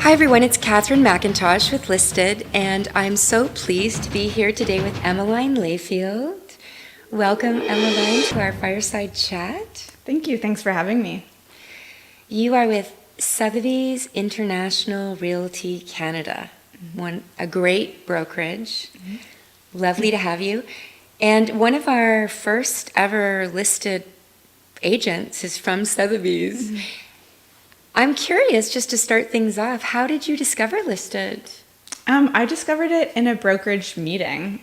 Hi everyone, it's Catharine MacIntosh with Listed, and I'm so pleased to be here today with Emiline Layfield. Welcome, Emiline, to our fireside chat. Thank you. Thanks for having me. You are with Sotheby's International Realty Canada, a great brokerage. Lovely to have you. And one of our first ever listed agents is from Sotheby's. I'm curious, just to start things off, how did you discover Listed? I discovered it in a brokerage meeting.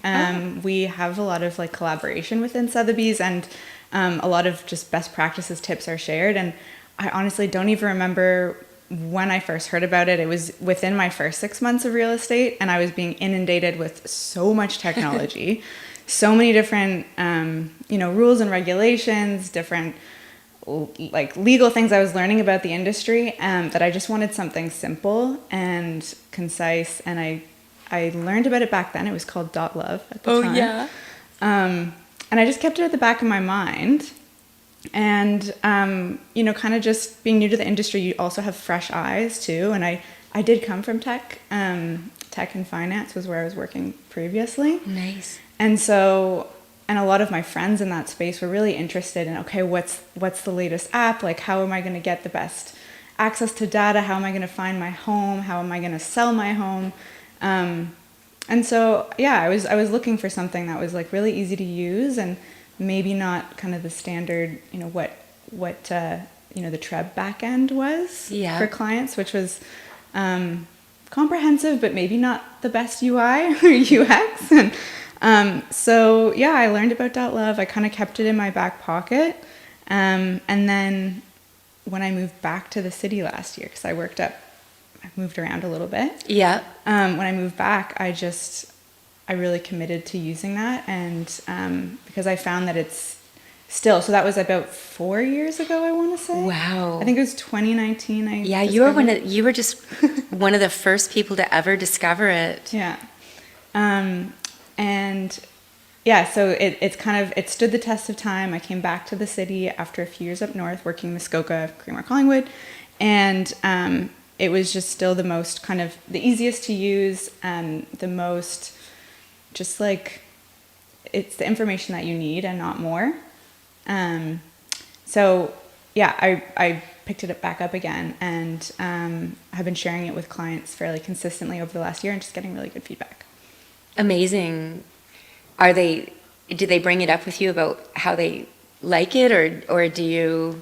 We have a lot of collaboration within Sotheby's, and a lot of just best practices tips are shared. And I honestly don't even remember when I first heard about it. It was within my first 6 months of real estate, and I was being inundated with so much technology, so many different rules and regulations, different legal things I was learning about the industry, that I just wanted something simple and concise. And I learned about it back then. It was called .love at the time. Yeah. And I just kept it at the back of my mind. And, kind of just being new to the industry, you also have fresh eyes too. And I did come from tech. Tech and finance was where I was working previously. Nice. And so... And a lot of my friends in that space were really interested in, okay, what's the latest app? How am I going to get the best access to data? How am I going to find my home? How am I going to sell my home? And so, yeah, I was looking for something that was really easy to use and maybe not kind of the standard, what the TREB backend was for clients, which was comprehensive, but maybe not the best UI or UX. So yeah, I learned about .love. I kind of kept it in my back pocket. And then when I moved back to the city last year, because I moved around a little bit. Yeah. When I moved back, I really committed to using that. And because I found that it's still, so that was about 4 years ago, I want to say. Wow. I think it was 2019. Yeah, you were just one of the first people to ever discover it. Yeah. And yeah, so it stood the test of time. I came back to the city after a few years up north working Muskoka, Creamer, Collingwood, and it was just still the most kind of the easiest to use, the most just it's the information that you need and not more. So yeah, I picked it back up again, and have been sharing it with clients fairly consistently over the last year and just getting really good feedback. Amazing. Do they bring it up with you about how they like it, or do you?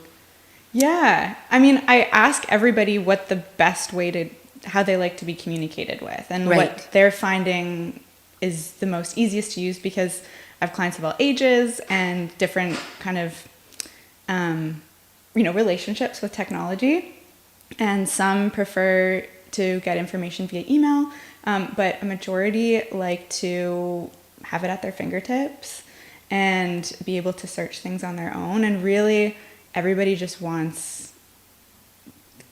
Yeah. I mean, I ask everybody what the best way how they like to be communicated with, and what they're finding is the most easiest to use, because I have clients of all ages and different kind of, relationships with technology. And some prefer to get information via email. But a majority like to have it at their fingertips and be able to search things on their own. And really, everybody just wants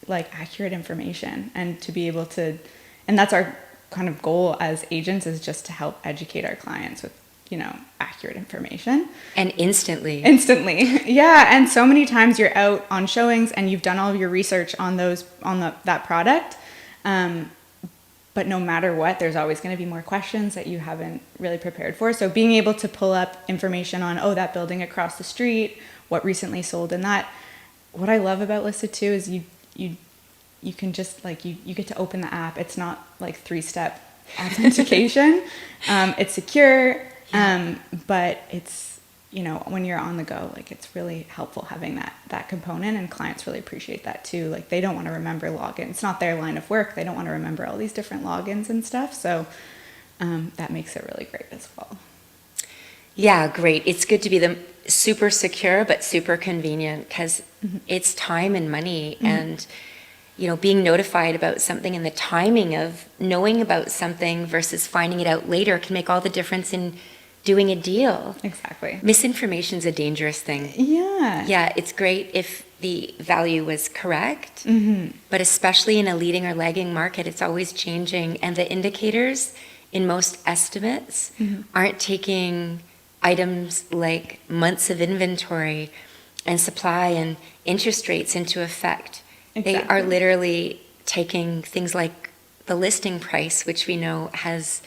accurate information, and to be able to, and that's our kind of goal as agents, is just to help educate our clients with, accurate information. And instantly. Yeah. And so many times you're out on showings and you've done all of your research on that product. But no matter what, there's always going to be more questions that you haven't really prepared for. So being able to pull up information on, that building across the street, what recently sold, and that, what I love about Listed too is you can just you get to open the app. It's not 3-step authentication. It's secure, but it's, when you're on the go, it's really helpful having that component, and clients really appreciate that too. They don't want to remember logins. It's not their line of work. They don't want to remember all these different logins and stuff. So that makes it really great as well. Yeah, great. It's good to be the super secure but super convenient, because it's time and money, and being notified about something, and the timing of knowing about something versus finding it out later can make all the difference in doing a deal. Exactly. Misinformation's a dangerous thing. Yeah. Yeah, it's great if the value was correct, but especially in a leading or lagging market, it's always changing, and the indicators in most estimates aren't taking items like months of inventory and supply and interest rates into effect. Exactly. They are literally taking things like the listing price, which we know has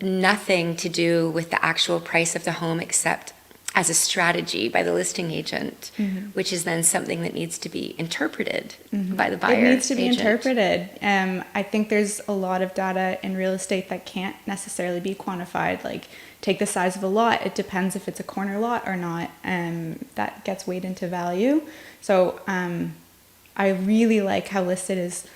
nothing to do with the actual price of the home except as a strategy by the listing agent, which is then something that needs to be interpreted by the buyer. It needs to be agent. interpreted. I think there's a lot of data in real estate that can't necessarily be quantified. Like, take the size of a lot. It depends if it's a corner lot or not. That gets weighed into value. So I really like how listed is.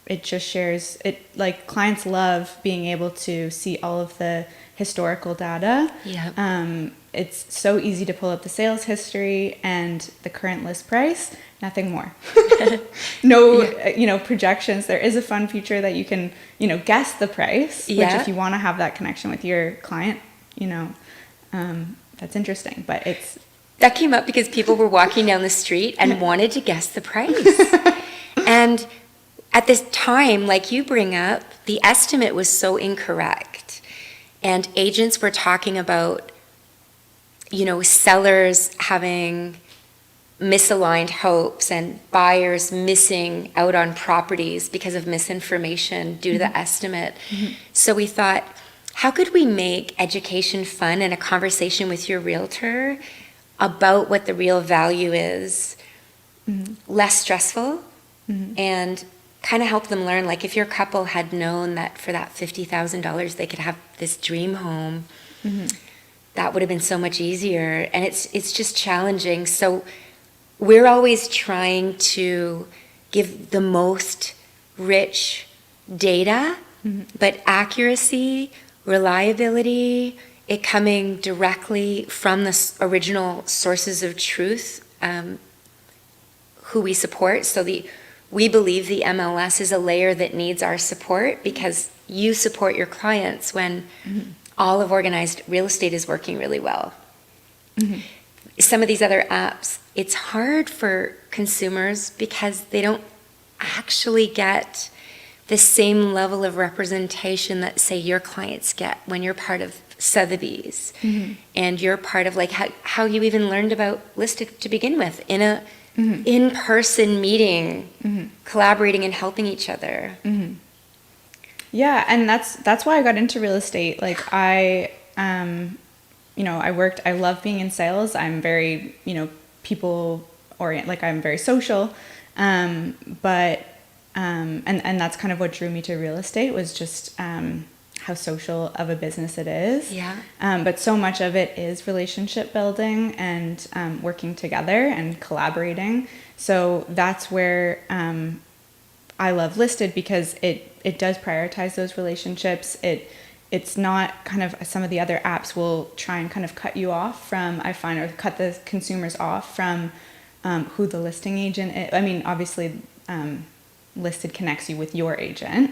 It just shares it. Like, clients love being able to see all of the historical data. Yeah. It's so easy to pull up the sales history and the current list price, nothing more. No, projections. There is a fun feature that you can, guess the price, which if you want to have that connection with your client, that's interesting, but that came up because people were walking down the street and wanted to guess the price. And at this time, like you bring up, the estimate was so incorrect. And agents were talking about, sellers having misaligned hopes and buyers missing out on properties because of misinformation due to the estimate. So we thought, how could we make education fun and a conversation with your realtor about what the real value is less stressful and kind of help them learn, like, if your couple had known that for that $50,000 they could have this dream home, that would have been so much easier. And it's just challenging. So we're always trying to give the most rich data, but accuracy, reliability, it coming directly from the original sources of truth, who we support. So we believe the MLS is a layer that needs our support because you support your clients when all of organized real estate is working really well. Some of these other apps, it's hard for consumers because they don't actually get the same level of representation that, say, your clients get when you're part of Sotheby's and you're part of, like, how you even learned about listed to begin with in a in-person meeting, collaborating and helping each other. Yeah, and that's why I got into real estate. Like, I love being in sales. I'm very, people orient, like, I'm very social. But that's kind of what drew me to real estate, was just how social of a business it is. Yeah. But so much of it is relationship building and working together and collaborating. So that's where I love Listed, because it does prioritize those relationships. It's not kind of some of the other apps will try and kind of cut you off from, I find, or cut the consumers off from who the listing agent is. I mean, obviously, Listed connects you with your agent.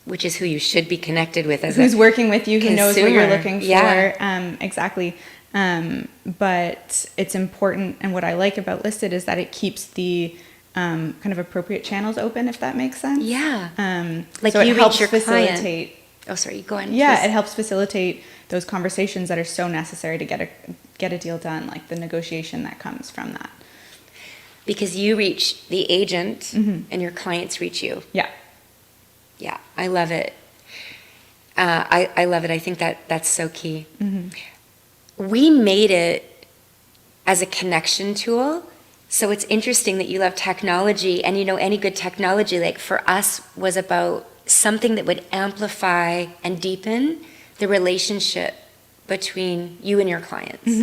Which is who you should be connected with as who's working with you, who knows what you're looking for. Yeah. Exactly. But it's important, and what I like about Listed is that it keeps the kind of appropriate channels open, if that makes sense. Yeah. Like, so you it helps reach your facilitate. client. Oh, sorry, go on. Yeah, please. it helps facilitate those conversations that are so necessary to get a deal done, like the negotiation that comes from that. Because you reach the agent and your clients reach you. Yeah. Yeah, I love it. I love it. I think that's so key. We made it as a connection tool. So it's interesting that you love technology, and any good technology, like, for us, was about something that would amplify and deepen the relationship between you and your clients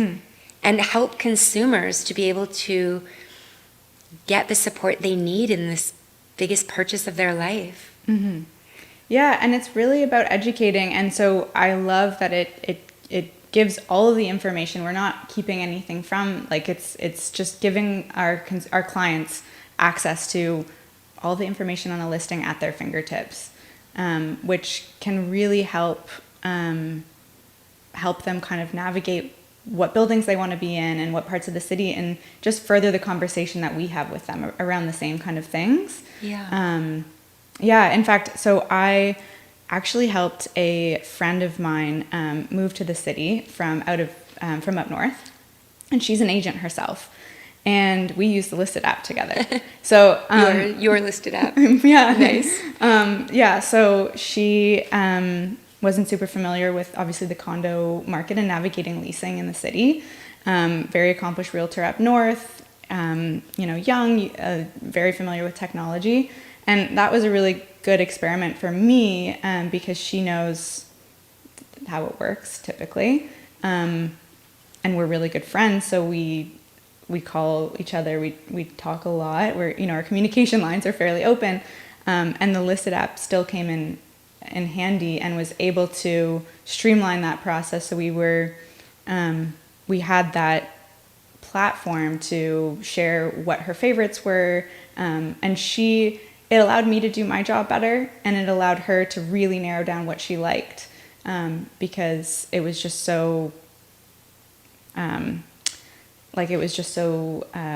and help consumers to be able to get the support they need in this biggest purchase of their life. Yeah, and it's really about educating, and so I love that it gives all of the information. We're not keeping anything from, like, it's just giving our clients access to all the information on a listing at their fingertips, which can really help them kind of navigate what buildings they want to be in and what parts of the city, and just further the conversation that we have with them around the same kind of things. Yeah, in fact, so I actually helped a friend of mine move to the city from up north, and she's an agent herself. and we use the Listed app together. So your listed app. yeah, Nice. Yeah, so she wasn't super familiar with obviously the condo market and navigating leasing in the city. Very accomplished realtor up north, young, very familiar with technology. And that was a really good experiment for me because she knows how it works typically. And we're really good friends, so we call each other, we talk a lot. Our communication lines are fairly open. And the Listed app still came in handy and was able to streamline that process. So we had that platform to share what her favorites were, and it allowed me to do my job better, and it allowed her to really narrow down what she liked, because it was just so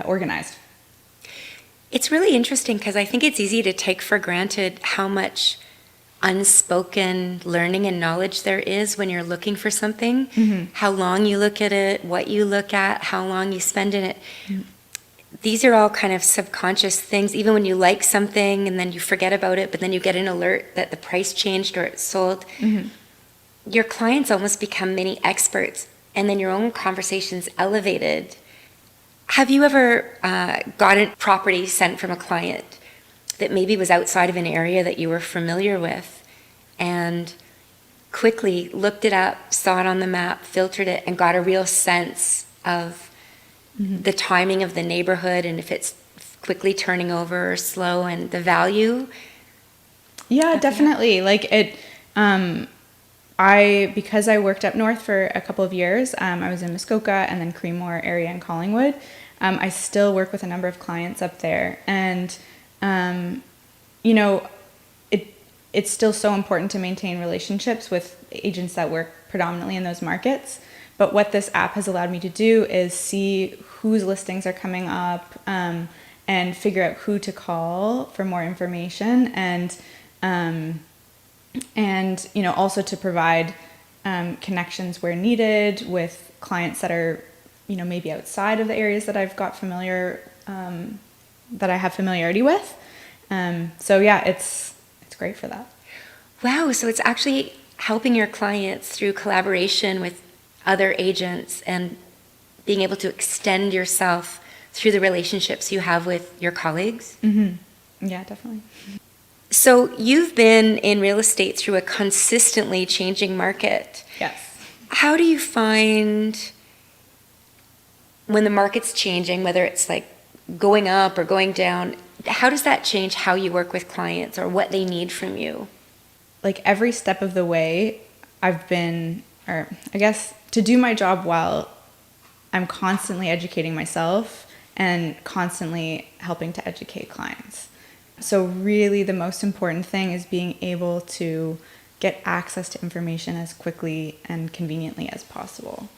organized. It's really interesting because I think it's easy to take for granted how much unspoken learning and knowledge there is when you're looking for something. Mm-hmm. How long you look at it, what you look at, how long you spend in it. Mm-hmm. These are all kind of subconscious things. Even when you like something and then you forget about it, but then you get an alert that the price changed or it's sold, mm-hmm. your clients almost become mini experts, and then your own conversation's elevated. Have you ever gotten property sent from a client that maybe was outside of an area that you were familiar with and quickly looked it up, saw it on the map, filtered it, and got a real sense of mm-hmm. the timing of the neighborhood and if it's quickly turning over or slow and the value? Yeah, definitely. Like it, because I worked up north for a couple of years, I was in Muskoka and then Creemore area in Collingwood. I still work with a number of clients up there, and it's still so important to maintain relationships with agents that work predominantly in those markets. But what this app has allowed me to do is see whose listings are coming up, and figure out who to call for more information, and also to provide connections where needed with clients that are maybe outside of the areas that I've got that I have familiarity with. So yeah, it's great for that. Wow, so it's actually helping your clients through collaboration with other agents and being able to extend yourself through the relationships you have with your colleagues? Mm-hmm. Yeah, definitely. So you've been in real estate through a consistently changing market. Yes. How do you find when the market's changing, whether it's like going up or going down, how does that change how you work with clients or what they need from you? Like every step of the way, to do my job well, I'm constantly educating myself and constantly helping to educate clients. So really the most important thing is being able to get access to information as quickly and conveniently as possible.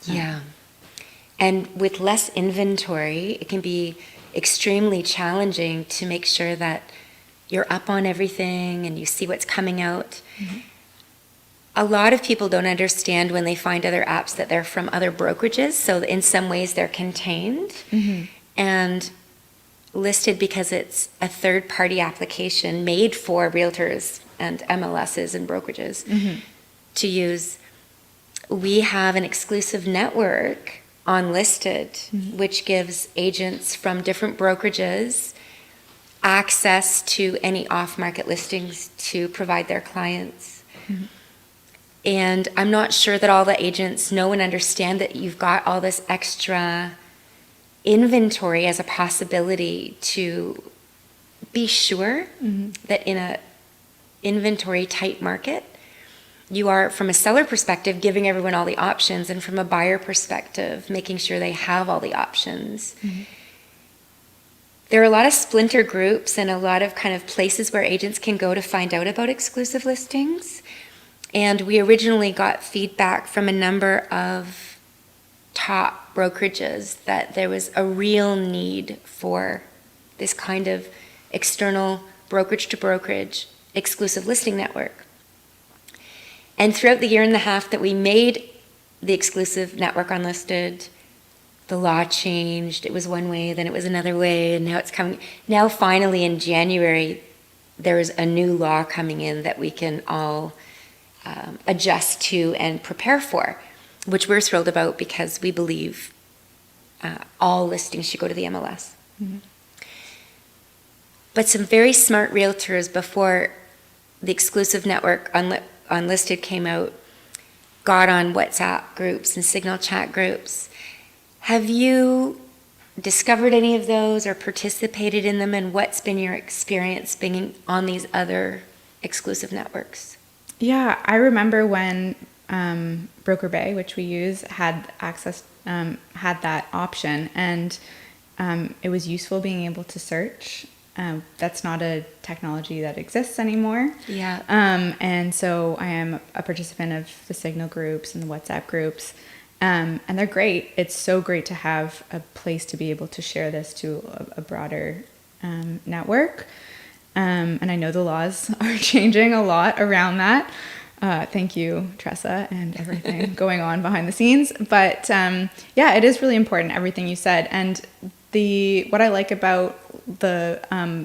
Yeah. And with less inventory, it can be extremely challenging to make sure that you're up on everything and you see what's coming out. Mm-hmm. A lot of people don't understand when they find other apps that they're from other brokerages, so in some ways they're contained mm-hmm. and listed because it's a third-party application made for realtors and MLSs and brokerages mm-hmm. to use. We have an exclusive network on Listed, mm-hmm. which gives agents from different brokerages access to any off-market listings to provide their clients. Mm-hmm. And I'm not sure that all the agents know and understand that you've got all this extra inventory as a possibility to be sure mm-hmm. that in a inventory tight market, you are, from a seller perspective, giving everyone all the options, and from a buyer perspective, making sure they have all the options. Mm-hmm. There are a lot of splinter groups and a lot of kind of places where agents can go to find out about exclusive listings. And we originally got feedback from a number of top brokerages that there was a real need for this kind of external brokerage to brokerage exclusive listing network. And throughout the year and a half that we made the exclusive network on Listed, the law changed. It was one way, then it was another way, and now it's coming. Now, finally, in January, there's a new law coming in that we can all adjust to and prepare for, which we're thrilled about because we believe all listings should go to the MLS. Mm-hmm. But some very smart realtors, before the exclusive network Unlisted came out, got on WhatsApp groups and Signal chat groups. Have you discovered any of those or participated in them, and what's been your experience being on these other exclusive networks? Yeah, I remember when Broker Bay, which we use, had access, had that option, and it was useful being able to search. That's not a technology that exists anymore. Yeah. And so I am a participant of the Signal groups and the WhatsApp groups, and they're great. It's so great to have a place to be able to share this to a broader network. And I know the laws are changing a lot around that. Thank you, Tressa, and everything going on behind the scenes. But yeah, it is really important, everything you said. And what I like about the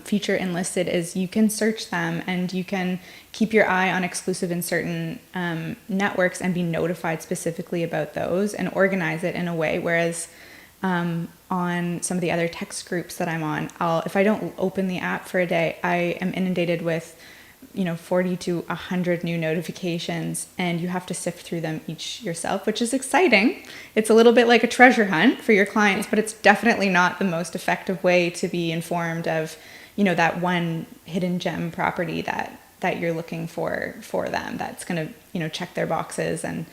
feature Enlisted is you can search them and you can keep your eye on exclusive in certain networks and be notified specifically about those and organize it in a way. Whereas on some of the other text groups that I'm on, if I don't open the app for a day, I am inundated with 40 to 100 new notifications, and you have to sift through them each yourself, which is exciting. It's a little bit like a treasure hunt for your clients, but it's definitely not the most effective way to be informed of, that one hidden gem property that you're looking for them. That's going to, check their boxes, and,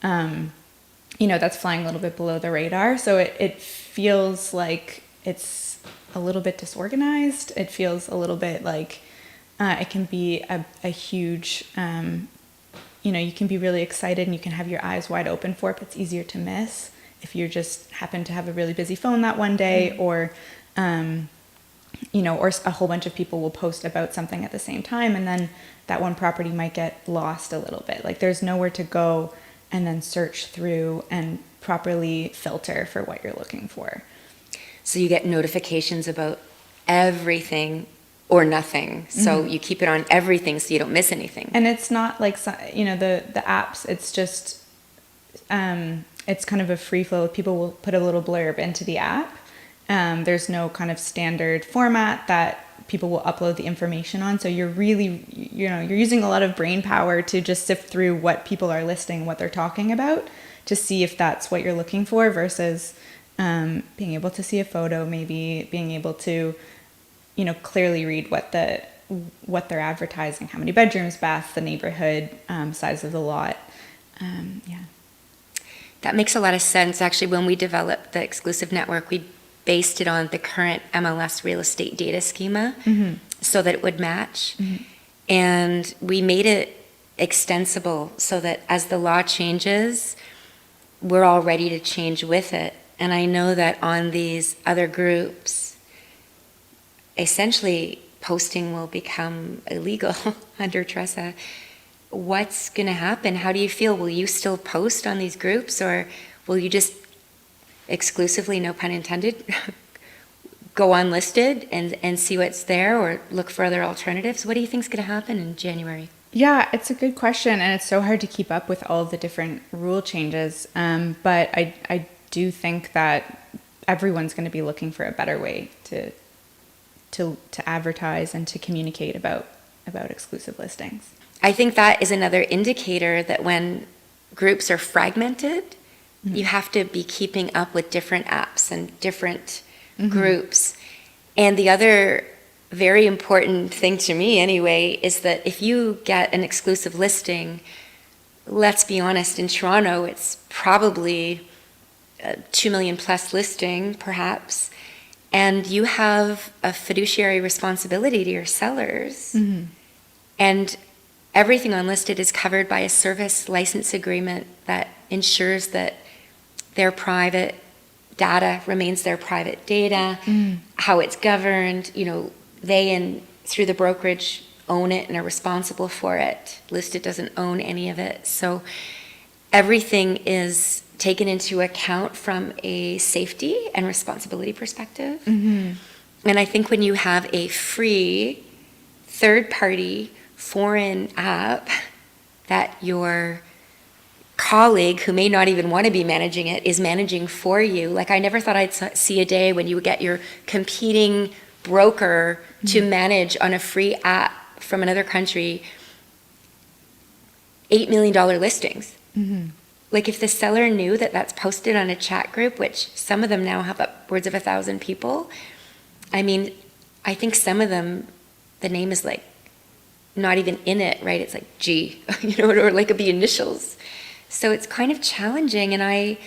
that's flying a little bit below the radar. So it feels like it's a little bit disorganized. It feels a little bit like, it can be a huge, you can be really excited and you can have your eyes wide open for it, but it's easier to miss if you just happen to have a really busy phone that one day, or, or a whole bunch of people will post about something at the same time, and then that one property might get lost a little bit. Like, there's nowhere to go and then search through and properly filter for what you're looking for. So you get notifications about everything or nothing. So you keep it on everything so you don't miss anything. And it's not like, the apps, it's just, it's kind of a free flow. People will put a little blurb into the app. There's no kind of standard format that people will upload the information on. So you're really, you're using a lot of brain power to just sift through what people are listing, what they're talking about, to see if that's what you're looking for, versus being able to see a photo, maybe being able to clearly read what they're advertising, how many bedrooms, baths, the neighborhood, size of the lot. Yeah. That makes a lot of sense. Actually, when we developed the exclusive network, we based it on the current MLS real estate data schema so that it would match. And we made it extensible so that as the law changes, we're all ready to change with it. And I know that on these other groups, essentially posting will become illegal under Tressa. What's going to happen? How do you feel? Will you still post on these groups, or will you just exclusively, no pun intended, go unlisted and see what's there, or look for other alternatives? What do you think is going to happen in January? Yeah, it's a good question, and it's so hard to keep up with all of the different rule changes. But I do think that everyone's going to be looking for a better way to advertise and to communicate about exclusive listings. I think that is another indicator that when groups are fragmented, you have to be keeping up with different apps and different groups. And the other very important thing to me anyway is that if you get an exclusive listing, let's be honest, in Toronto it's probably a 2 million plus listing perhaps, and you have a fiduciary responsibility to your sellers. And everything unlisted is covered by a service license agreement that ensures that their private data remains their private data, how it's governed, they and through the brokerage own it and are responsible for it. Listed doesn't own any of it. So everything is taken into account from a safety and responsibility perspective. And I think when you have a free third-party foreign app that your colleague, who may not even want to be managing it, is managing for you. Like, I never thought I'd see a day when you would get your competing broker to manage on a free app from another country $8 million listings. Like, if the seller knew that that's posted on a chat group, which some of them now have upwards of 1,000 people, I mean, I think some of them, the name is like not even in it, right? It's like G, or like the initials. So it's kind of challenging, and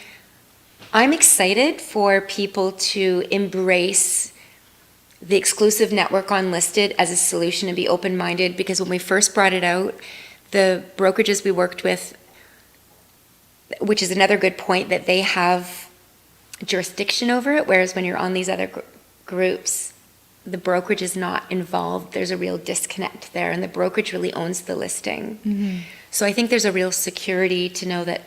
I'm excited for people to embrace the exclusive network on listed as a solution and be open-minded, because when we first brought it out, the brokerages we worked with, which is another good point, that they have jurisdiction over it, whereas when you're on these other groups, the brokerage is not involved. There's a real disconnect there, and the brokerage really owns the listing. So I think there's a real security to know that,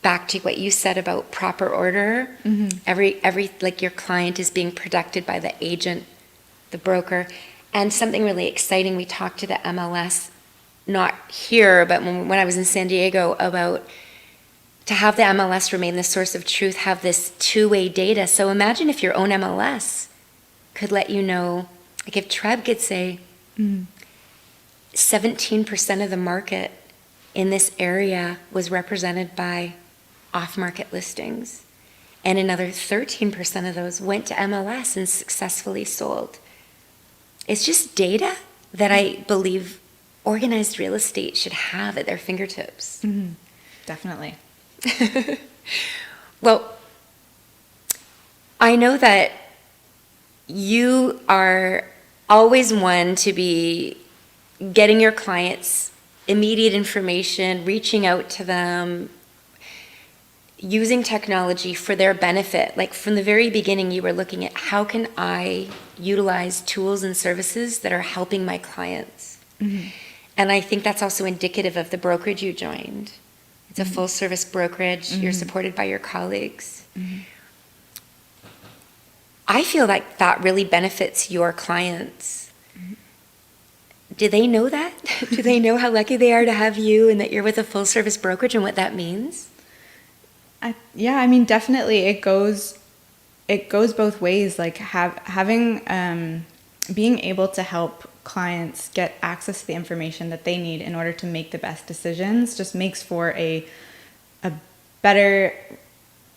back to what you said about proper order, every like, your client is being protected by the agent, the broker. And something really exciting, we talked to the MLS, not here, but when I was in San Diego, about to have the MLS remain the source of truth, have this two-way data. So imagine if your own MLS could let you know, like if Treb could say 17% of the market in this area was represented by off-market listings, and another 13% of those went to MLS and successfully sold. It's just data that I believe organized real estate should have at their fingertips. Definitely. Well, I know that you are always one to be getting your clients immediate information, reaching out to them, using technology for their benefit. Like, from the very beginning, you were looking at, how can I utilize tools and services that are helping my clients? And I think that's also indicative of the brokerage you joined. It's a full service brokerage. You're supported by your colleagues. I feel like that really benefits your clients. Do they know that? Do they know how lucky they are to have you, and that you're with a full service brokerage, and what that means? Yeah, I mean, definitely it goes both ways. Like, having being able to help clients get access to the information that they need in order to make the best decisions just makes for a better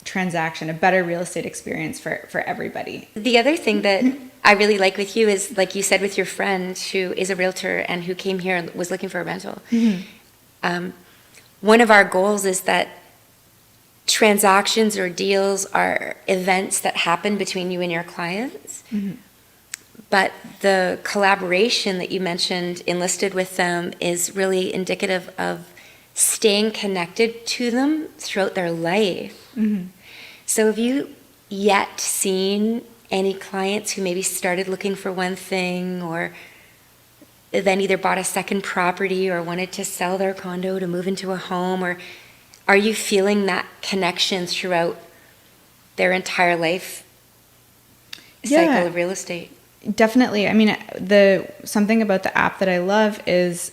transaction, a better real estate experience for everybody. The other thing that I really like with you is, like you said, with your friend who is a realtor and who came here and was looking for a rental. One of our goals is that transactions or deals are events that happen between you and your clients. But the collaboration that you mentioned enlisted with them is really indicative of staying connected to them throughout their life. So have you yet seen any clients who maybe started looking for one thing, or then either bought a second property or wanted to sell their condo to move into a home? Or are you feeling that connection throughout their entire life cycle of real estate? Definitely. I mean, something about the app that I love is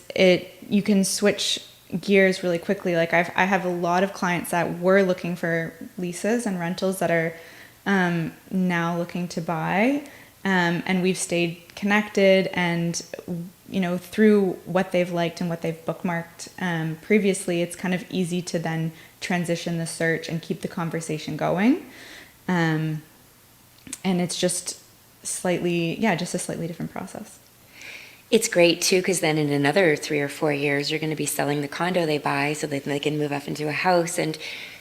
you can switch gears really quickly. Like, I have a lot of clients that were looking for leases and rentals that are now looking to buy, and we've stayed connected, and through what they've liked and what they've bookmarked previously, it's kind of easy to then transition the search and keep the conversation going, and it's just a slightly different process. It's great too, because then in another 3 or 4 years, you're going to be selling the condo they buy so that they can move up into a house. And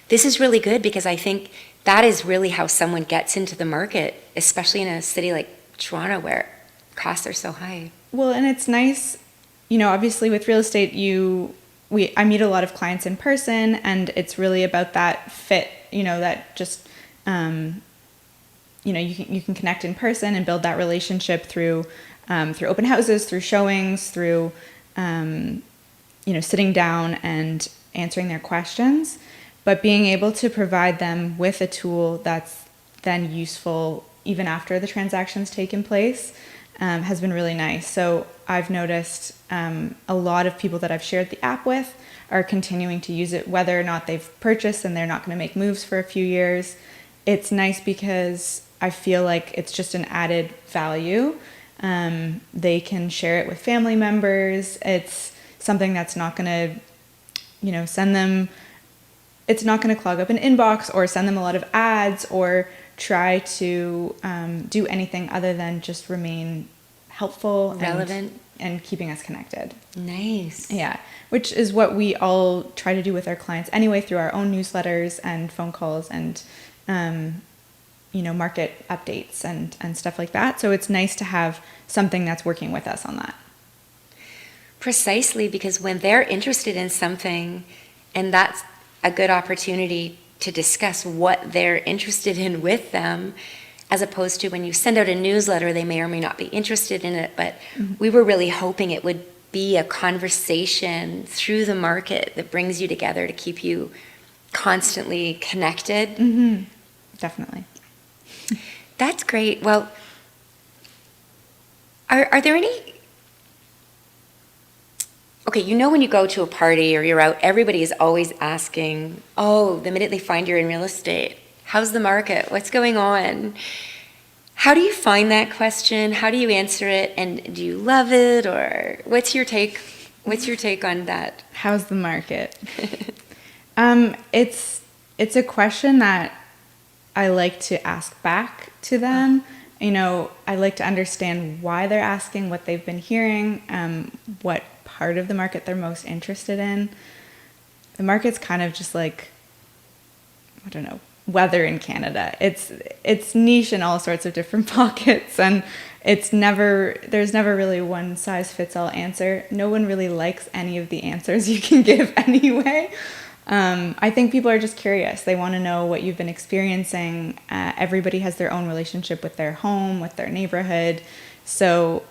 this is really good, because I think that is really how someone gets into the market, especially in a city like Toronto where costs are so high. Well, and it's nice, obviously with real estate, I meet a lot of clients in person, and it's really about that fit, that just, you can connect in person and build that relationship through open houses, through showings, through, sitting down and answering their questions, but being able to provide them with a tool that's then useful even after the transaction's taken place has been really nice. So I've noticed a lot of people that I've shared the app with are continuing to use it, whether or not they've purchased and they're not going to make moves for a few years. It's nice because I feel like it's just an added value. They can share it with family members. It's something that's not going to, send them, it's not going to clog up an inbox or send them a lot of ads or try to do anything other than just remain helpful, relevant, and keeping us connected. Nice. Yeah, which is what we all try to do with our clients anyway, through our own newsletters and phone calls and market updates and stuff like that. So it's nice to have something that's working with us on that. Precisely, because when they're interested in something, and that's a good opportunity to discuss what they're interested in with them, as opposed to when you send out a newsletter, they may or may not be interested in it, but we were really hoping it would be a conversation through the market that brings you together to keep you constantly connected. Mm-hmm. Definitely. That's great. Well, are there any... Okay, when you go to a party or you're out, everybody is always asking, the minute they find you're in real estate, how's the market? What's going on? How do you find that question? How do you answer it? And do you love it? Or what's your take on that? How's the market? It's a question that I like to ask back to them. I like to understand why they're asking, what they've been hearing, what part of the market they're most interested in. The market's kind of just like, I don't know, weather in Canada. It's niche in all sorts of different pockets, and there's never really one size fits all answer. No one really likes any of the answers you can give anyway. I think people are just curious. They want to know what you've been experiencing. Everybody has their own relationship with their home, with their neighborhood. So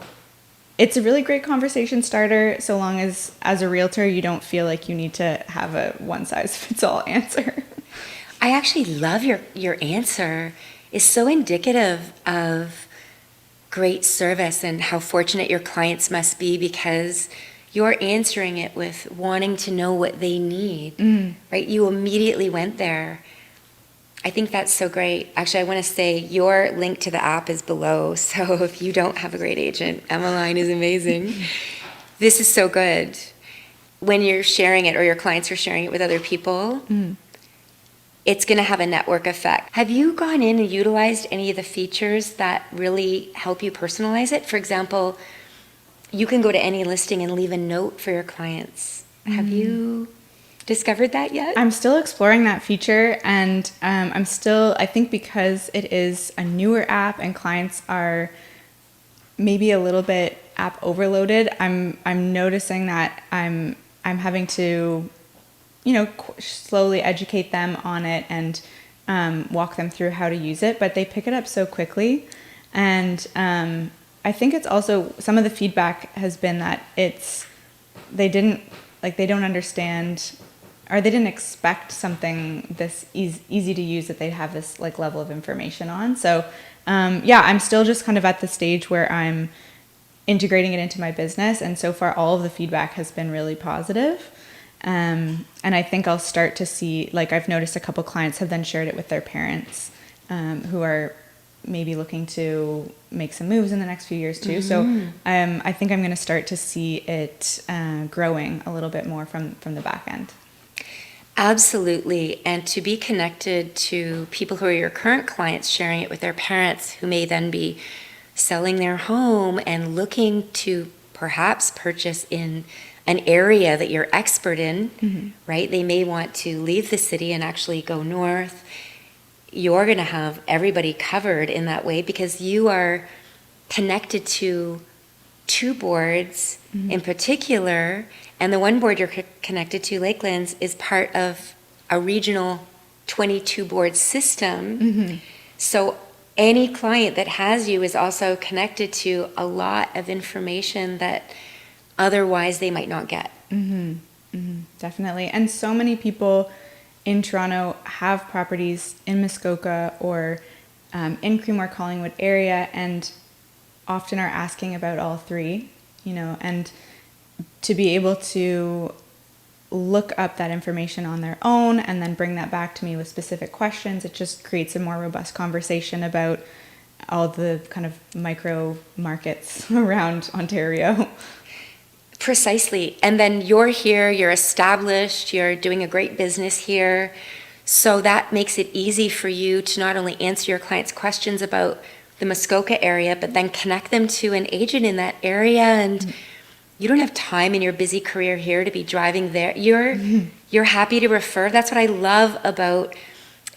it's a really great conversation starter, so long as a realtor, you don't feel like you need to have a one-size-fits-all answer. I actually love your answer. It's so indicative of great service and how fortunate your clients must be, because you're answering it with wanting to know what they need, right? You immediately went there. I think that's so great. Actually, I want to say your link to the app is below. So if you don't have a great agent, Emiline is amazing. This is so good. When you're sharing it or your clients are sharing it with other people, it's going to have a network effect. Have you gone in and utilized any of the features that really help you personalize it? For example, you can go to any listing and leave a note for your clients. Have you discovered that yet? I'm still exploring that feature, and I think because it is a newer app and clients are maybe a little bit app overloaded, I'm noticing that I'm having to slowly educate them on it and walk them through how to use it, but they pick it up so quickly. And I think it's also, some of the feedback has been that they don't understand, or they didn't expect something this easy to use, that they'd have this level of information on. So I'm still just kind of at the stage where I'm integrating it into my business, and so far all of the feedback has been really positive. And I think I'll start to see, I've noticed a couple clients have then shared it with their parents, who are maybe looking to make some moves in the next few years too. So I think I'm going to start to see it growing a little bit more from the back end. Absolutely. And to be connected to people who are your current clients, sharing it with their parents, who may then be selling their home and looking to perhaps purchase in an area that you're expert in, right? They may want to leave the city and actually go north. You're going to have everybody covered in that way, because you are connected to two boards in particular, and the one board you're connected to, Lakelands, is part of a regional 22 board system. So any client that has you is also connected to a lot of information that otherwise they might not get. Definitely. And so many people in Toronto have properties in Muskoka or in Creemore, Collingwood area, and often are asking about all three, and to be able to look up that information on their own and then bring that back to me with specific questions, it just creates a more robust conversation about all the kind of micro markets around Ontario. Precisely. And then you're here, you're established, you're doing a great business here. So that makes it easy for you to not only answer your clients' questions about the Muskoka area, but then connect them to an agent in that area. And you don't have time in your busy career here to be driving there. You're happy to refer. That's what I love about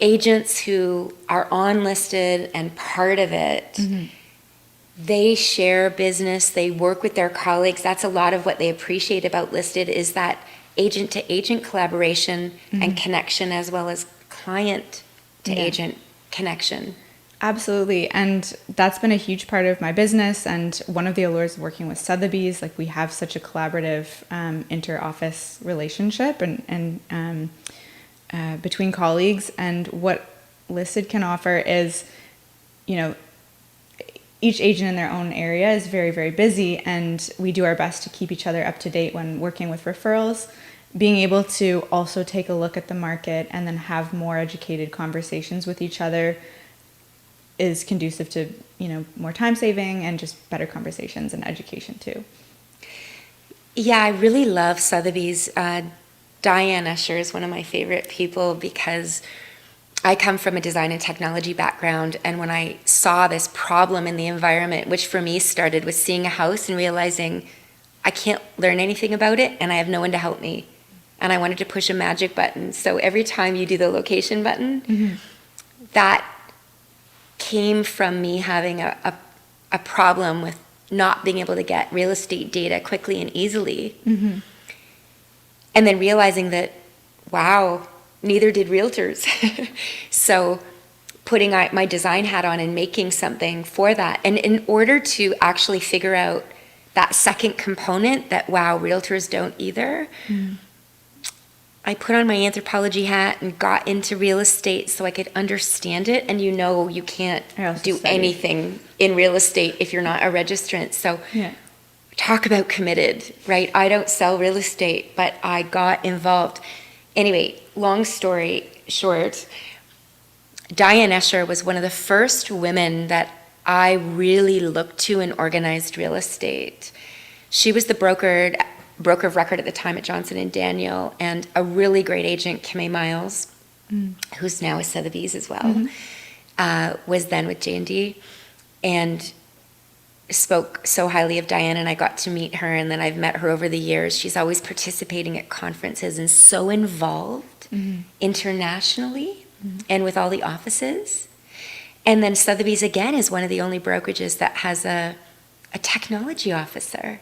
agents who are on listed and part of it. They share business, they work with their colleagues. That's a lot of what they appreciate about listed, is that agent to agent collaboration and connection, as well as client to agent connection. Absolutely. And that's been a huge part of my business. And one of the allures of working with Sotheby's, like, we have such a collaborative inter-office relationship and between colleagues. And what listed can offer is, each agent in their own area is very, very busy, and we do our best to keep each other up to date when working with referrals. Being able to also take a look at the market and then have more educated conversations with each other is conducive to, more time saving and just better conversations and education too. Yeah, I really love Sotheby's. Diane Usher is one of my favorite people because I come from a design and technology background, and when I saw this problem in the environment, which for me started with seeing a house and realizing I can't learn anything about it and I have no one to help me, and I wanted to push a magic button. So every time you do the location button, that came from me having a problem with not being able to get real estate data quickly and easily. And then realizing that, wow, neither did realtors. So putting my design hat on and making something for that. And in order to actually figure out that second component, that, wow, realtors don't either, I put on my anthropology hat and got into real estate so I could understand it. And you can't do anything in real estate if you're not a registrant. So talk about committed, right? I don't sell real estate, but I got involved. Anyway, long story short, Diane Escher was one of the first women that I really looked to in organized real estate. She was the broker of record at the time at Johnson & Daniel, and a really great agent, Kim Miles, who's now with Sotheby's as well, was then with J&D, and spoke so highly of Diane, and I got to meet her, and then I've met her over the years. She's always participating at conferences and so involved internationally and with all the offices. And then Sotheby's, again, is one of the only brokerages that has a technology officer,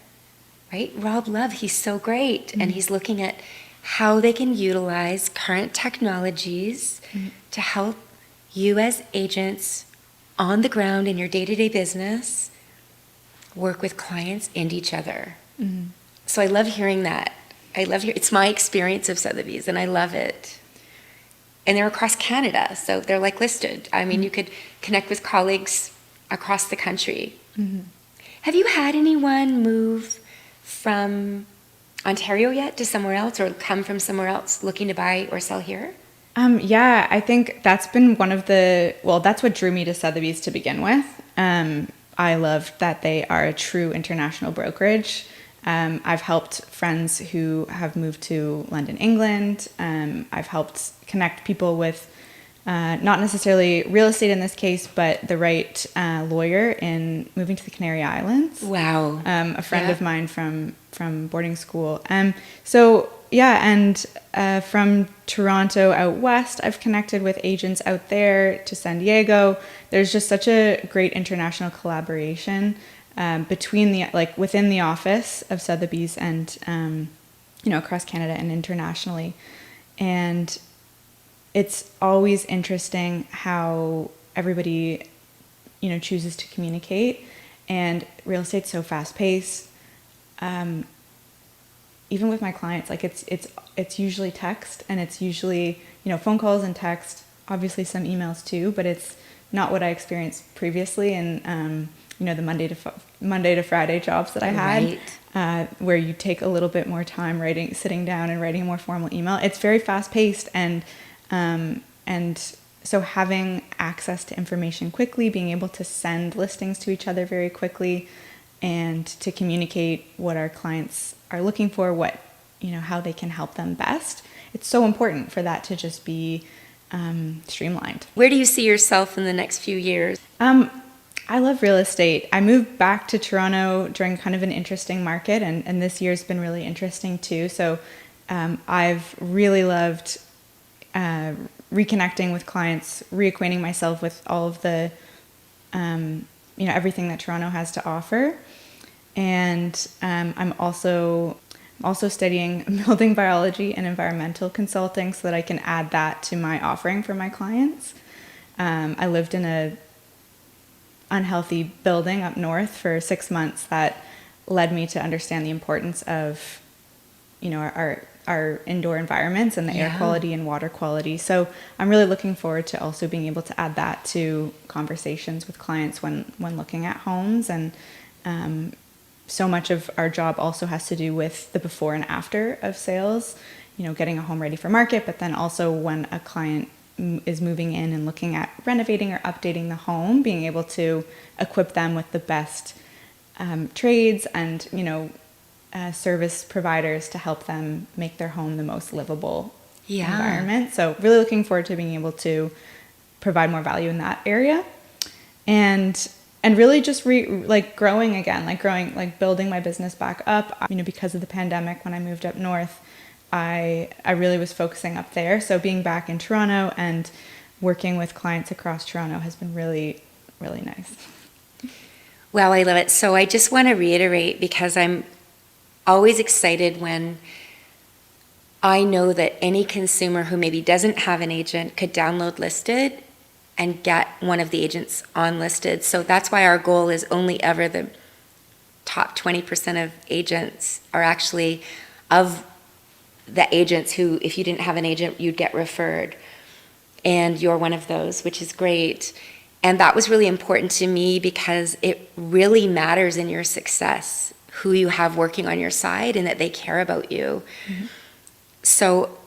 right? Rob Love, he's so great, and he's looking at how they can utilize current technologies to help you as agents on the ground in your day-to-day business work with clients and each other. So I love hearing that. It's my experience of Sotheby's, and I love it. And they're across Canada, so they're like listed. I mean, you could connect with colleagues across the country. Have you had anyone move from Ontario yet to somewhere else, or come from somewhere else looking to buy or sell here? Yeah, I think that's been that's what drew me to Sotheby's to begin with. I love that they are a true international brokerage. I've helped friends who have moved to London, England. I've helped connect people with not necessarily real estate in this case, but the right lawyer in moving to the Canary Islands. Wow. A friend of mine from boarding school. And from Toronto out west, I've connected with agents out there to San Diego. There's just such a great international collaboration within the office of Sotheby's and across Canada and internationally. And it's always interesting how everybody chooses to communicate, and real estate's so fast paced. even with my clients, like it's usually text, and it's usually, phone calls and text, obviously some emails too, but it's not what I experienced previously in, the Monday to Friday jobs that I had, Right. where you take a little bit more time sitting down and writing a more formal email. It's very fast paced, and so having access to information quickly, being able to send listings to each other very quickly, and to communicate what our clients are looking for, how they can help them best. It's so important for that to just be streamlined. Where do you see yourself in the next few years? I love real estate. I moved back to Toronto during kind of an interesting market, and this year's been really interesting too. So I've really loved reconnecting with clients, reacquainting myself with all of the, everything that Toronto has to offer. And I'm also studying building biology and environmental consulting so that I can add that to my offering for my clients. I lived in a unhealthy building up north for 6 months that led me to understand the importance of, our indoor environments and the air quality and water quality. So I'm really looking forward to also being able to add that to conversations with clients when looking at homes. And so much of our job also has to do with the before and after of sales, getting a home ready for market, but then also when a client is moving in and looking at renovating or updating the home, being able to equip them with the best trades and, service providers to help them make their home the most livable environment. So really looking forward to being able to provide more value in that area. And really just growing again, building my business back up, because of the pandemic. When I moved up north, I really was focusing up there. So being back in Toronto and working with clients across Toronto has been really, really nice. Well, I love it. So I just want to reiterate, because I'm always excited when I know that any consumer who maybe doesn't have an agent could download Listed and get one of the agents on Listed. So that's why our goal is only ever the top 20% of agents are actually of the agents who, if you didn't have an agent, you'd get referred. And you're one of those, which is great. And that was really important to me because it really matters in your success who you have working on your side and that they care about you. Mm-hmm. So,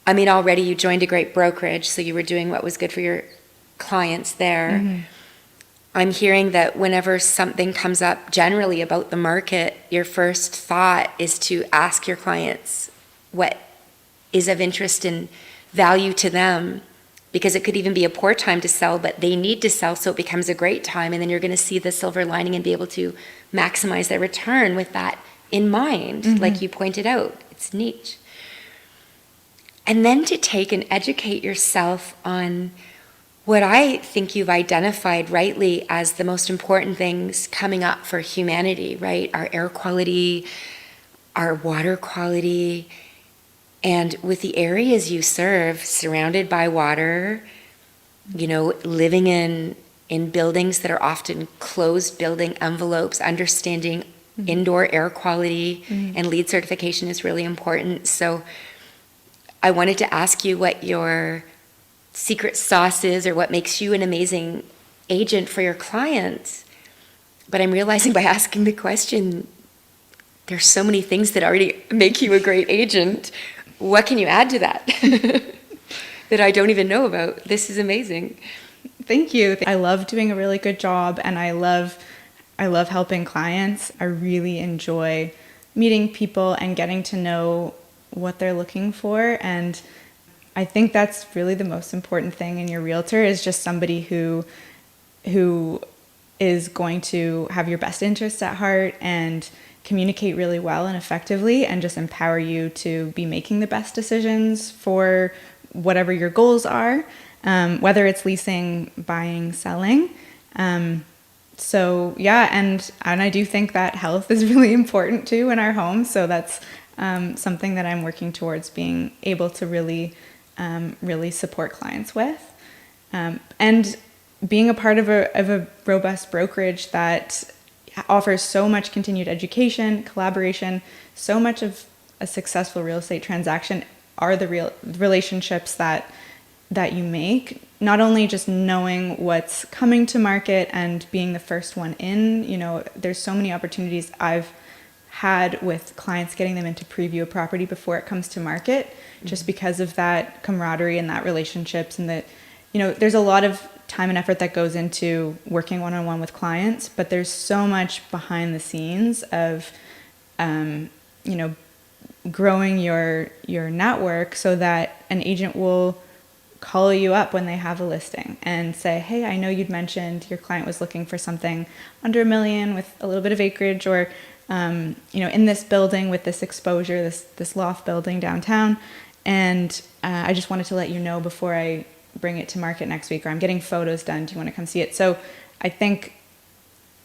already you joined a great brokerage, so you were doing what was good for your clients there. Mm-hmm. I'm hearing that whenever something comes up generally about the market, your first thought is to ask your clients what is of interest and value to them, because it could even be a poor time to sell, but they need to sell, so it becomes a great time, and then you're going to see the silver lining and be able to maximize their return with that in mind. Mm-hmm. Like you pointed out, it's niche. And then to take and educate yourself on what I think you've identified rightly as the most important things coming up for humanity, right? Our air quality, our water quality, and with the areas you serve, surrounded by water, living in buildings that are often closed building envelopes, understanding mm-hmm. indoor air quality mm-hmm. and LEED certification is really important. So I wanted to ask you what your secret sauce is, or what makes you an amazing agent for your clients. But I'm realizing by asking the question, there's so many things that already make you a great agent. What can you add to that that I don't even know about? This is amazing. Thank you. I love doing a really good job, and I love helping clients. I really enjoy meeting people and getting to know what they're looking for. And I think that's really the most important thing in your realtor, is just somebody who is going to have your best interests at heart and communicate really well and effectively, and just empower you to be making the best decisions for whatever your goals are, whether it's leasing, buying, selling. So yeah, and I do think that health is really important too in our homes. So that's something that I'm working towards being able to really support clients with, and being a part of a robust brokerage that offers so much continued education, collaboration, so much of a successful real estate transaction are the real relationships that you make. Not only just knowing what's coming to market and being the first one in, you know, there's so many opportunities I've had with clients getting them into preview a property before it comes to market, just because of that camaraderie and that relationships, and that, you know, there's a lot of time and effort that goes into working one-on-one with clients, but there's so much behind the scenes of, you know, growing your network so that an agent will call you up when they have a listing and say, hey, I know you'd mentioned your client was looking for something under $1 million with a little bit of acreage, or you know, in this building with this exposure, this loft building downtown, and I just wanted to let you know before I bring it to market next week, or I'm getting photos done, do you want to come see it? So I think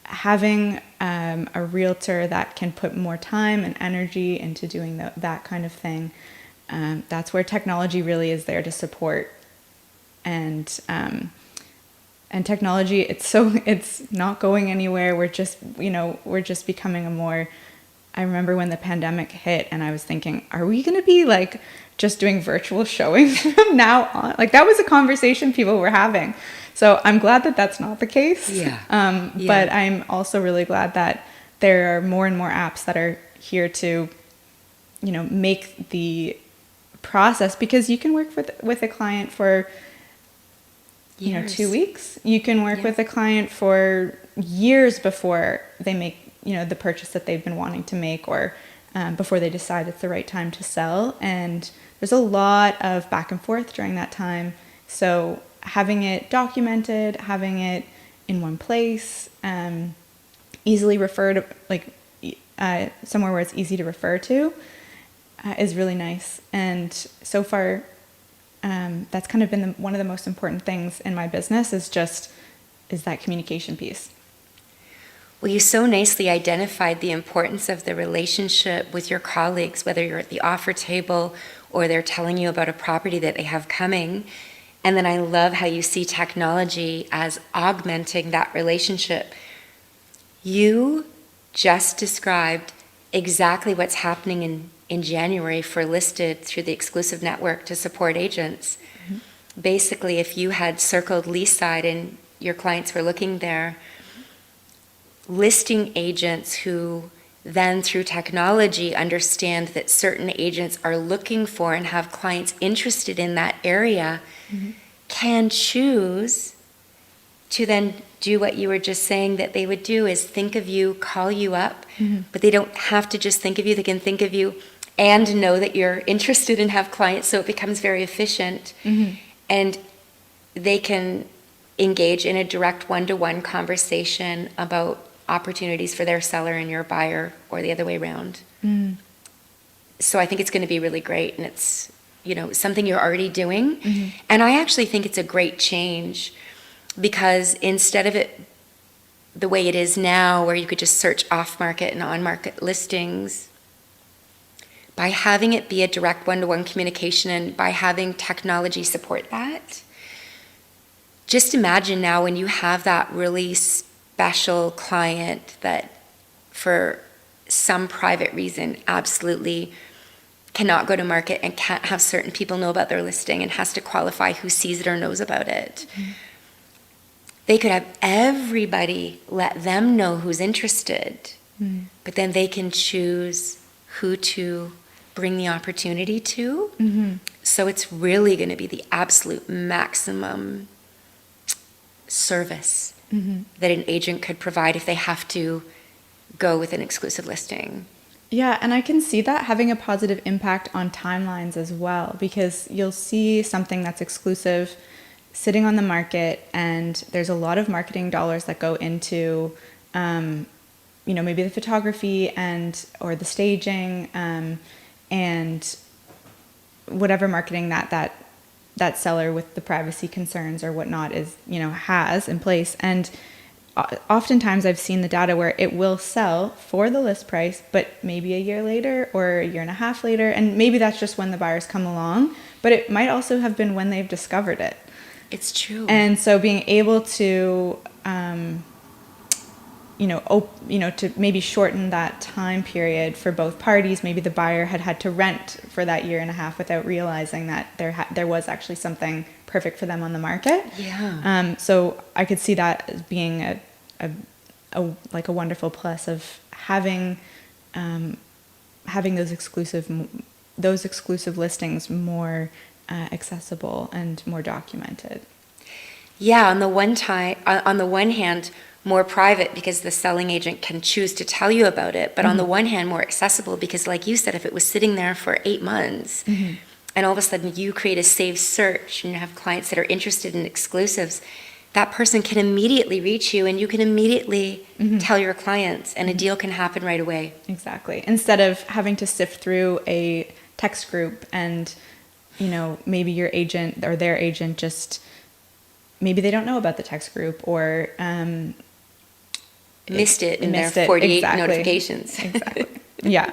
having a realtor that can put more time and energy into doing that kind of thing, that's where technology really is there to support. And technology, it's not going anywhere. We're just becoming a more, I remember when the pandemic hit and I was thinking, are we going to be like just doing virtual showings from now on? Like, that was a conversation people were having. So I'm glad that that's not the case. Yeah. But I'm also really glad that there are more and more apps that are here to, you know, make the process, because you can work with a client for, you know, 2 weeks. You can work with a client for years before they make, you know, the purchase that they've been wanting to make, or before they decide it's the right time to sell. And there's a lot of back and forth during that time. So having it documented, having it in one place, easily referred, like somewhere where it's easy to refer to, is really nice. And so far, that's kind of been one of the most important things in my business, is that communication piece. Well, you so nicely identified the importance of the relationship with your colleagues, whether you're at the offer table or they're telling you about a property that they have coming. And then I love how you see technology as augmenting that relationship. You just described exactly what's happening in January for Listed through the exclusive network to support agents. Mm-hmm. Basically, if you had circled Leaside and your clients were looking there, listing agents who then through technology understand that certain agents are looking for and have clients interested in that area, mm-hmm. can choose to then do what you were just saying that they would do, is think of you, call you up, mm-hmm. but they don't have to just think of you, they can think of you and know that you're interested and have clients, so it becomes very efficient. Mm-hmm. And they can engage in a direct one-to-one conversation about opportunities for their seller and your buyer, or the other way around. Mm. So I think it's going to be really great, and it's, you know, something you're already doing. Mm-hmm. And I actually think it's a great change, because instead of it the way it is now, where you could just search off-market and on-market listings, by having it be a direct one-to-one communication and by having technology support that, just imagine now when you have that really special client that for some private reason absolutely cannot go to market and can't have certain people know about their listing and has to qualify who sees it or knows about it. Mm-hmm. They could have everybody let them know who's interested, but then they can choose who to bring the opportunity to. Mm-hmm. So it's really going to be the absolute maximum service that an agent could provide if they have to go with an exclusive listing. Yeah, and I can see that having a positive impact on timelines as well, because you'll see something that's exclusive sitting on the market, and there's a lot of marketing dollars that go into, you know, maybe the photography or the staging, and whatever marketing that seller with the privacy concerns or whatnot is, you know, has in place. And oftentimes I've seen the data where it will sell for the list price, but maybe a year later or a year and a half later, and maybe that's just when the buyers come along, but it might also have been when they've discovered it. It's true. And so being able to to maybe shorten that time period for both parties. Maybe the buyer had to rent for that year and a half without realizing that there was actually something perfect for them on the market. Yeah. So I could see that as being a wonderful plus of having those exclusive listings more accessible and more documented. Yeah, on the one hand, more private because the selling agent can choose to tell you about it, but on the one hand, more accessible because, like you said, if it was sitting there for 8 months and all of a sudden you create a saved search and you have clients that are interested in exclusives, that person can immediately reach you and you can immediately tell your clients and a deal can happen right away. Exactly. Instead of having to sift through a text group and, maybe your agent or their agent just, maybe they don't know about the text group or missed it in their 48 notifications. Exactly. Yeah.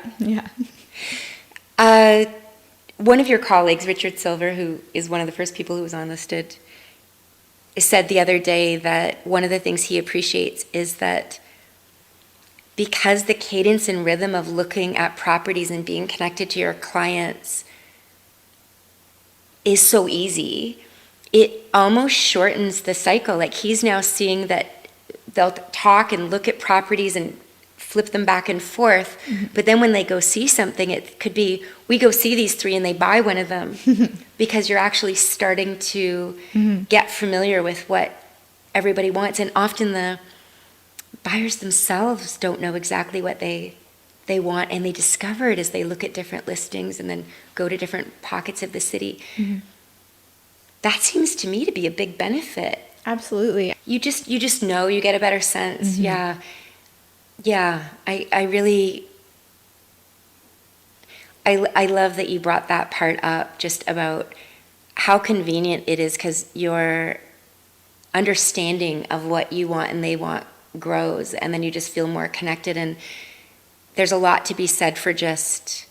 One of your colleagues, Richard Silver, who is one of the first people who was on Listed, said the other day that one of the things he appreciates is that because the cadence and rhythm of looking at properties and being connected to your clients is so easy, it almost shortens the cycle. Like he's now seeing that they'll talk and look at properties and flip them back and forth. But then when they go see something, it could be, we go see these 3 and they buy one of them because you're actually starting to get familiar with what everybody wants. And often the buyers themselves don't know exactly what they want, and they discover it as they look at different listings and then go to different pockets of the city. That seems to me to be a big benefit. Absolutely. You just know, you get a better sense. Yeah, I really, I love that you brought that part up, just about how convenient it is because your understanding of what you want and they want grows, and then you just feel more connected. And there's a lot to be said for just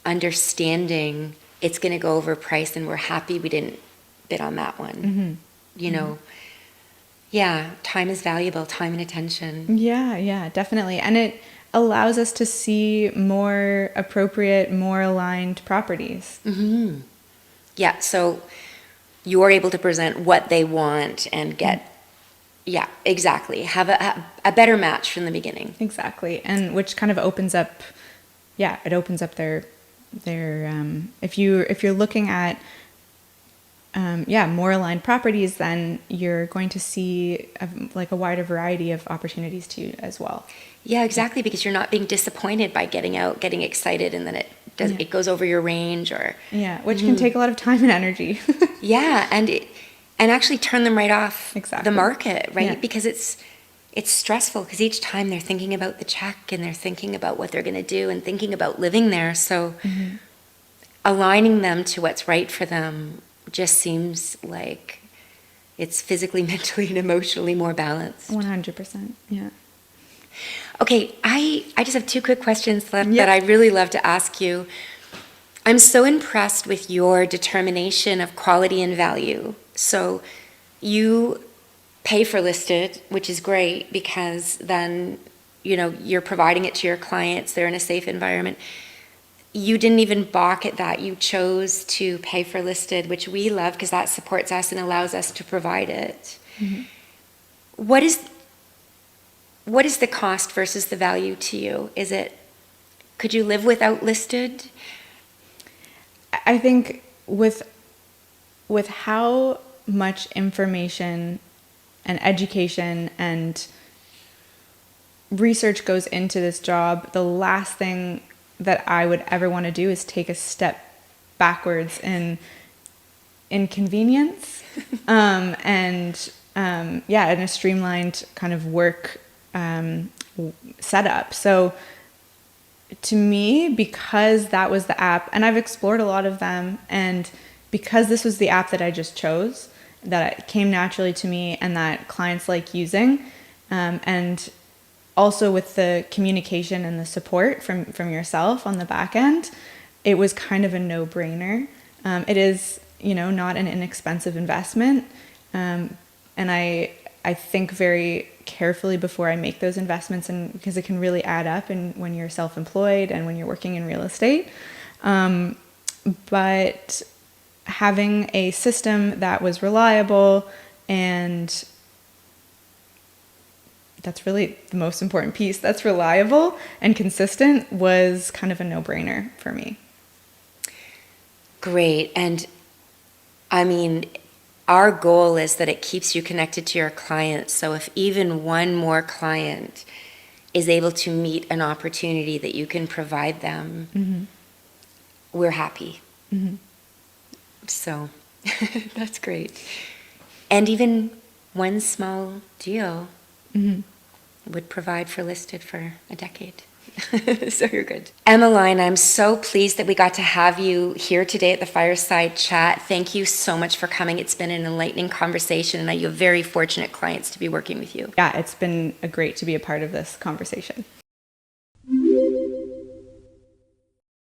understanding it's going to go over price and we're happy we didn't bid on that one. Yeah, time is valuable, time and attention. Yeah, definitely. And it allows us to see more appropriate, more aligned properties. Yeah, so you're able to present what they want and get, yeah, exactly, have a better match from the beginning. Exactly. And which kind of opens up, it opens up their if you're looking at more aligned properties, then you're going to see a wider variety of opportunities too as well. Yeah, exactly, because you're not being disappointed by getting out, getting excited, and then it goes over your range, or which can take a lot of time and energy. and actually turn them right off exactly. the market, right? Because it's stressful because each time they're thinking about the check and they're thinking about what they're going to do and thinking about living there. So aligning them to what's right for them just seems like it's physically, mentally, and emotionally more balanced. 100%. Yeah. Okay, I just have 2 quick questions left that I really love to ask you. I'm so impressed with your determination of quality and value. So you pay for listed, which is great because then, you're providing it to your clients. They're in a safe environment. You didn't even balk at that. You chose to pay for listed, which we love because that supports us and allows us to provide it. What is the cost versus the value to you? Could you live without listed? I think with how much information and education and research goes into this job, the last thing that I would ever want to do is take a step backwards in convenience and in a streamlined kind of work setup. So to me, because that was the app, and I've explored a lot of them, and because this was the app that I just chose, that it came naturally to me and that clients like using, and also with the communication and the support from yourself on the back end, it was kind of a no-brainer. It is, not an inexpensive investment, and I think very carefully before I make those investments, and because it can really add up and when you're self-employed and when you're working in real estate. But having a system that was reliable, and that's really the most important piece, that's reliable and consistent, was kind of a no-brainer for me. Great. And I mean, our goal is that it keeps you connected to your clients. So if even one more client is able to meet an opportunity that you can provide them, we're happy. So that's great. And even one small deal would provide for listed for a decade. So you're good. Emiline, I'm so pleased that we got to have you here today at the Fireside Chat. Thank you so much for coming. It's been an enlightening conversation, and you have very fortunate clients to be working with you. Yeah, it's been great to be a part of this conversation.